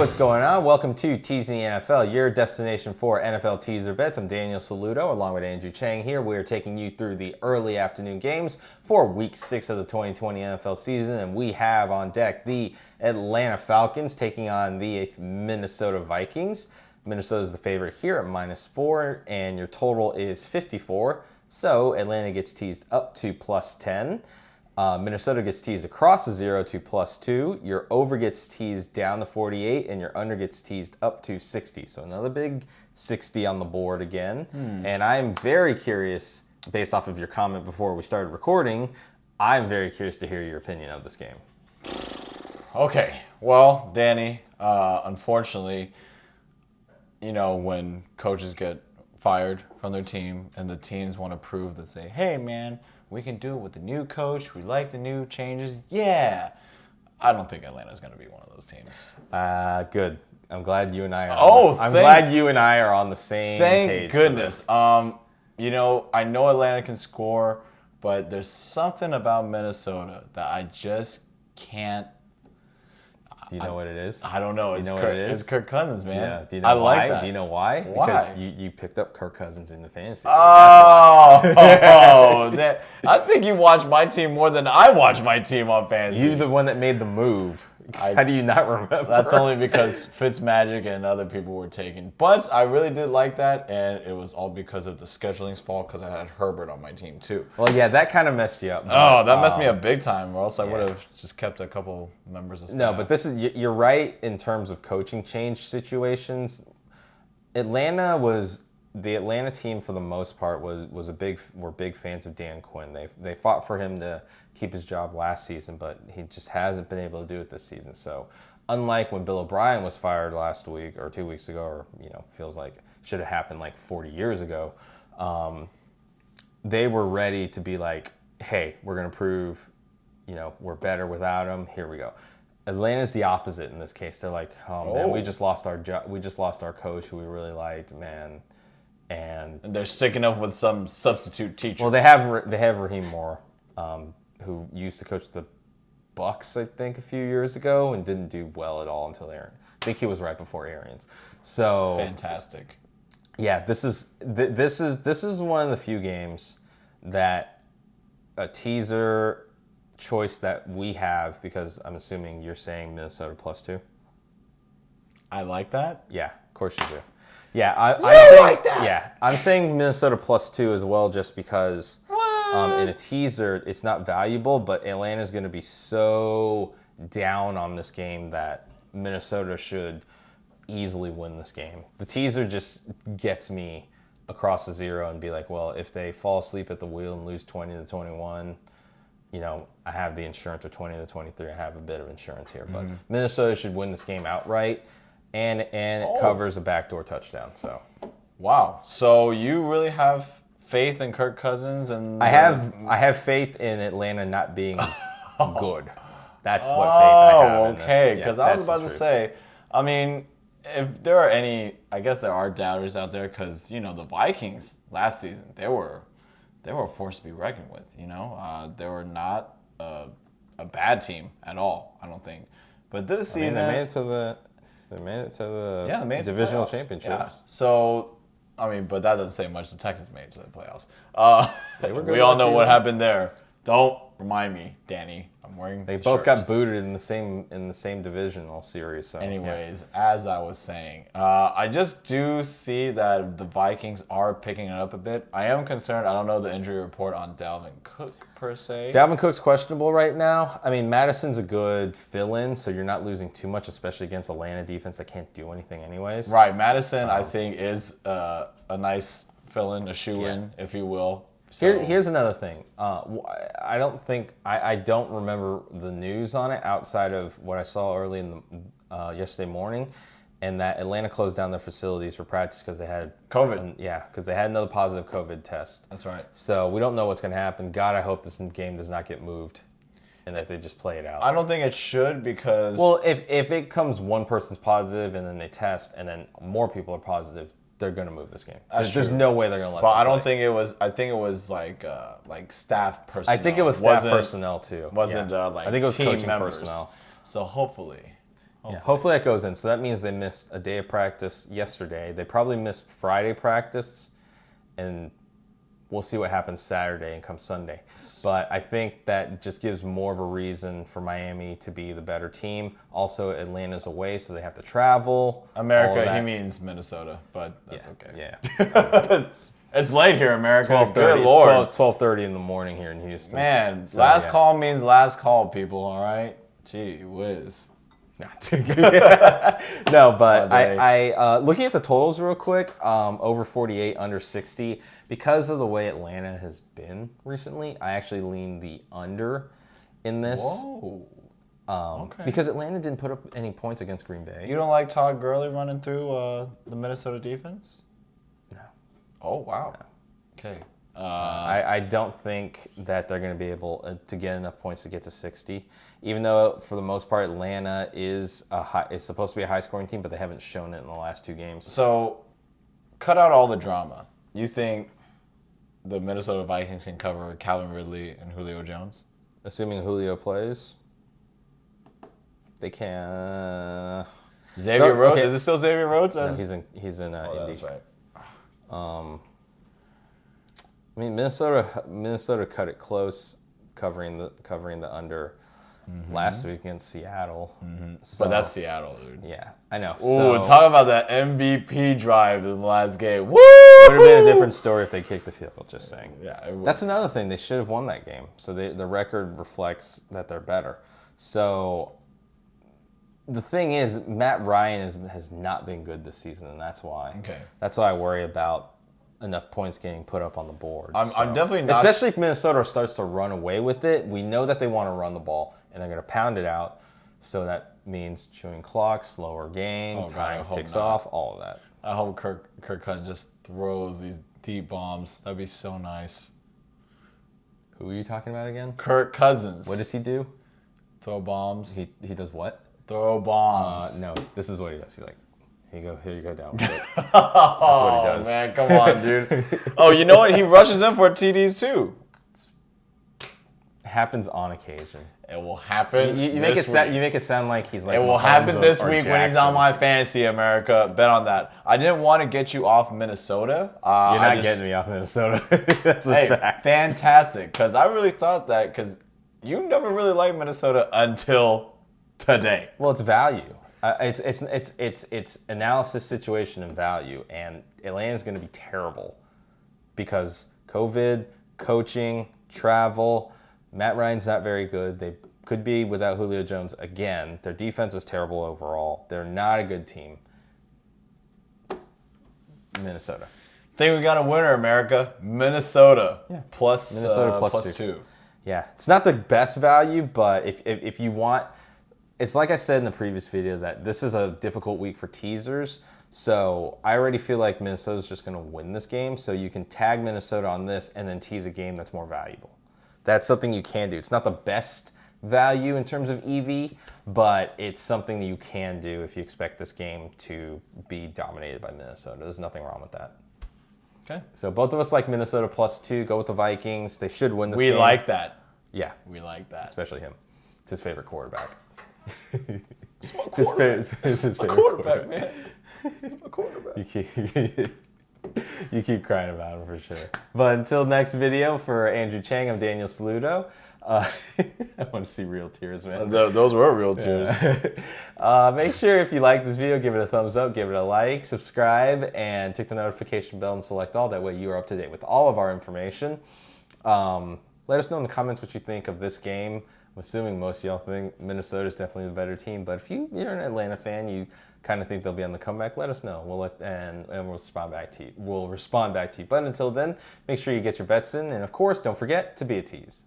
what's going on? Welcome to Teasing the NFL, your destination for NFL teaser bets. I'm Daniel Saludo, along with Andrew Chang here. We are taking you through the early afternoon games for Week 6 of the 2020 NFL season, and we have on deck the Atlanta Falcons taking on the Minnesota Vikings. Minnesota is the favorite here at -4, and your total is 54. So Atlanta gets teased up to +10. Minnesota gets teased across the 0 to +2. Your over gets teased down to 48, and your under gets teased up to 60. So another big 60 on the board again. And I'm very curious, based off of your comment before we started recording, I'm very curious to hear your opinion of this game. Okay, well, Danny, unfortunately, when coaches get fired from their team and the teams want to prove that, say, hey, man, we can do it with the new coach. We like the new changes. Yeah. I don't think Atlanta's going to be one of those teams. Good. I'm glad you and I are. Glad you and I are on the same page. Thank goodness. I know Atlanta can score, but there's something about Minnesota that I just can't. Do you know what it is? I don't know. What it is? It's Kirk Cousins, man. Yeah. Do you know I why? like that. Do you know why? Why? Because you picked up Kirk Cousins in the fantasy. I think you watch my team more than I watch my team on fantasy. You're the one that made the move. How do you not remember? That's only because Fitzmagic and other people were taken. But I really did like that, and it was all because of the scheduling's fault because I had Herbert on my team too. Well, yeah, that kind of messed you up. But, that messed me up big time, or else I would have just kept a couple members of staff. No, but you're right in terms of coaching change situations. The Atlanta team, for the most part, were big fans of Dan Quinn. They fought for him to keep his job last season, but he just hasn't been able to do it this season. So, unlike when Bill O'Brien was fired last week or 2 weeks ago, or feels like should have happened like 40 years ago, they were ready to be like, hey, we're going to prove, we're better without him. Here we go. Atlanta's the opposite in this case. They're like, man, we just lost our coach who we really liked, man. And they're sticking up with some substitute teacher. Well, they have Raheem Moore, who used to coach the Bucks, I think, a few years ago, and didn't do well at all until Aaron. I think he was right before Arians. So fantastic. Yeah, this is one of the few games that a teaser choice that we have, because I'm assuming you're saying Minnesota +2. I like that. Yeah, of course you do. Yeah, I'm saying Minnesota +2 as well, just because in a teaser it's not valuable, but Atlanta's going to be so down on this game that Minnesota should easily win this game. The teaser just gets me across the 0 and be like, well, if they fall asleep at the wheel and lose 20-21, I have the insurance, or 20-23. I have a bit of insurance here, but Minnesota should win this game outright. And it covers a backdoor touchdown. So, wow. So you really have faith in Kirk Cousins, and I have faith in Atlanta not being good. That's what faith I have. Okay. Because I was about to say, if there are any, I guess there are doubters out there, because the Vikings last season they were a force to be reckoned with. They were not a bad team at all. I don't think, but this season they made it to the. They made it to the divisional championships. Yeah. So, but that doesn't say much. The Texans made it to the playoffs. They were good we all know season. what happened there. Don't remind me, Danny. I'm wearing. They both got booted in the same divisional series. So, anyways, as I was saying, I just do see that the Vikings are picking it up a bit. I am concerned. I don't know the injury report on Dalvin Cook per se. Dalvin Cook's questionable right now. Madison's a good fill-in, so you're not losing too much, especially against Atlanta defense that can't do anything anyways. Right, Madison I think is a nice fill-in, a shoe-in, if you will. So. Here's another thing. I don't remember the news on it outside of what I saw early in the yesterday morning, and that Atlanta closed down their facilities for practice because they had COVID. Because they had another positive COVID test. That's right. So we don't know what's going to happen. God, I hope this game does not get moved, and that they just play it out. I don't think it should, because if it comes one person's positive and then they test and then more people are positive, they're going to move this game. There's no way they're going to let But them I don't play. think it was. I think it was like staff personnel. I think it was staff personnel too. Wasn't I think it was team coaching members. personnel. So hopefully. Yeah, hopefully that goes in. So that means they missed a day of practice yesterday. They probably missed Friday practice, and we'll see what happens Saturday and come Sunday. But I think that just gives more of a reason for Miami to be the better team. Also, Atlanta's away, so they have to travel. America, he means Minnesota, but that's okay. Yeah. It's late here, America. 12:30. Good Lord. It's 12:30 in the morning here in Houston. Man, last call means last call, people, all right? Gee whiz. No, but I looking at the totals real quick, over 48, under 60. Because of the way Atlanta has been recently, I actually lean the under in this. Whoa. Okay. Because Atlanta didn't put up any points against Green Bay. You don't like Todd Gurley running through the Minnesota defense? No. Oh, wow. No. Okay. I don't think that they're going to be able to get enough points to get to 60. Even though, for the most part, Atlanta is supposed to be a high-scoring team, but they haven't shown it in the last two games. So, cut out all the drama. You think the Minnesota Vikings can cover Calvin Ridley and Julio Jones? Assuming Julio plays, they can. Xavier Rhodes? Okay. Is it still Xavier Rhodes? No, he's in Oh, Indy. that's right. I mean, Minnesota cut it close, covering the under last week against Seattle. So, But that's Seattle, dude. yeah, I know. Ooh, So, talk about that MVP drive in the last game. Woo! would have been a different story if they kicked the field goal, just saying. Yeah, it would. That's another thing. They should have won that game. So the record reflects that they're better. So the thing is, Matt Ryan has not been good this season, and that's why. Okay. That's why I worry about enough points getting put up on the board. I'm definitely not. Especially if Minnesota starts to run away with it. We know that they want to run the ball, and they're going to pound it out. So that means chewing clock, slower game, Oh, God, I time hope ticks not. off, all of that. I hope Kirk Cousins just throws these deep bombs. That'd be so nice. Who are you talking about again? Kirk Cousins. What does he do? Throw bombs. He does what? Throw bombs. No, this is what he does. He's like, here you go down. That's what he Oh, does. man, come on, dude. Oh, you know what? He rushes in for TDs, too. It happens on occasion. It will happen You make this it week. you make it sound like he's like. It will Mahomes happen this or week when he's on Jackson. my fantasy, America. Bet on that. I didn't want to get you off Minnesota. You're not getting me off Minnesota. That's a Hey, fact. fantastic. Because I really thought that, because you never really liked Minnesota until today. Well, it's value. It's analysis, situation, and value. And Atlanta's going to be terrible because COVID, coaching, travel. Matt Ryan's not very good. They could be without Julio Jones again. Their defense is terrible overall. They're not a good team. Minnesota. Think we got a winner, America. Minnesota. Yeah. Plus, Minnesota plus two. Yeah, it's not the best value, but if you want, it's like I said in the previous video that this is a difficult week for teasers. So I already feel like Minnesota's just going to win this game. So you can tag Minnesota on this and then tease a game that's more valuable. That's something you can do. It's not the best value in terms of EV, but it's something that you can do if you expect this game to be dominated by Minnesota. There's nothing wrong with that. Okay. So both of us like Minnesota +2. Go with the Vikings. They should win this game. We like that. Yeah, We like that. especially him. It's his favorite quarterback. It's my quarterback. It's his favorite Quarterback, man. A quarterback. You keep crying about him for sure. But until next video, for Andrew Chang, I'm Daniel Saludo. I want to see real tears, man. Those were real tears. Make sure if you like this video, give it a thumbs up, give it a like, subscribe, and tick the notification bell and select all. That way you are up to date with all of our information. Let us know in the comments what you think of this game. I'm assuming most of y'all think Minnesota is definitely the better team, but if you're an Atlanta fan, you kind of think they'll be on the comeback, let us know. We'll respond back to you. But until then, make sure you get your bets in, and of course, don't forget to be a tease.